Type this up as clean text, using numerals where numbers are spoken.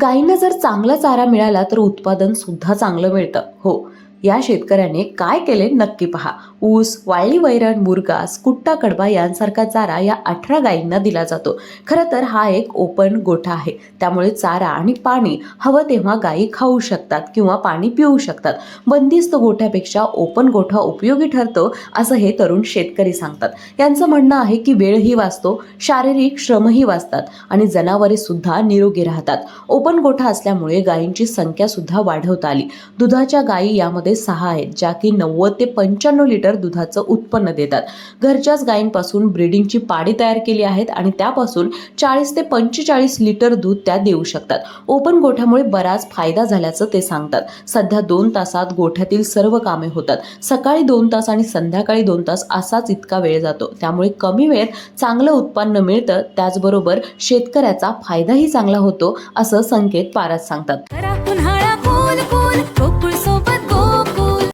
गायींना जर चांगला चारा मिळाला तर उत्पादन सुद्धा चांगलं मिळतं. हो, या शेतकऱ्याने काय केले नक्की पहा. ऊस, वाळली वैरण, मुरगास, कुट्टा कडबा यांसारखा चारा या 18 गायींना दिला जातो. खरं तर हा एक ओपन गोठा आहे, त्यामुळे चारा आणि पाणी हवं तेव्हा गायी खाऊ शकतात किंवा पाणी पिऊ शकतात. बंदिस्त गोठ्यापेक्षा ओपन गोठा उपयोगी ठरतो असं हे तरुण शेतकरी सांगतात. यांचं म्हणणं आहे की वेळही वाचतो, शारीरिक श्रमही वाचतात आणि जनावरे सुद्धा निरोगी राहतात. ओपन गोठा असल्यामुळे गायींची संख्या सुद्धा वाढवता आली. दुधाच्या गायी यामध्ये 6 आहेत, ज्या की 90 ते 95 लिटर दुधाचं उत्पन्न देतात. घरच्याच गायींपासून ब्रीडिंगची पाडी तयार केली आहेत आणि त्यापासून 40 ते 45 लिटर दूध त्या देऊ शकतात. ओपन गोठ्यामुळे बराच फायदा झाल्याचं ते सांगतात. सध्या 2 तासात गोठ्यातील सर्व कामे होतात. सकाळी 2 तास आणि संध्याकाळी 2 तास असाच इतका वेळ जातो. त्यामुळे कमी वेळेत चांगलं उत्पन्न मिळतं, त्याचबरोबर शेतकऱ्याचा फायदाही चांगला होतो, असं संकेत पारस सांगतात.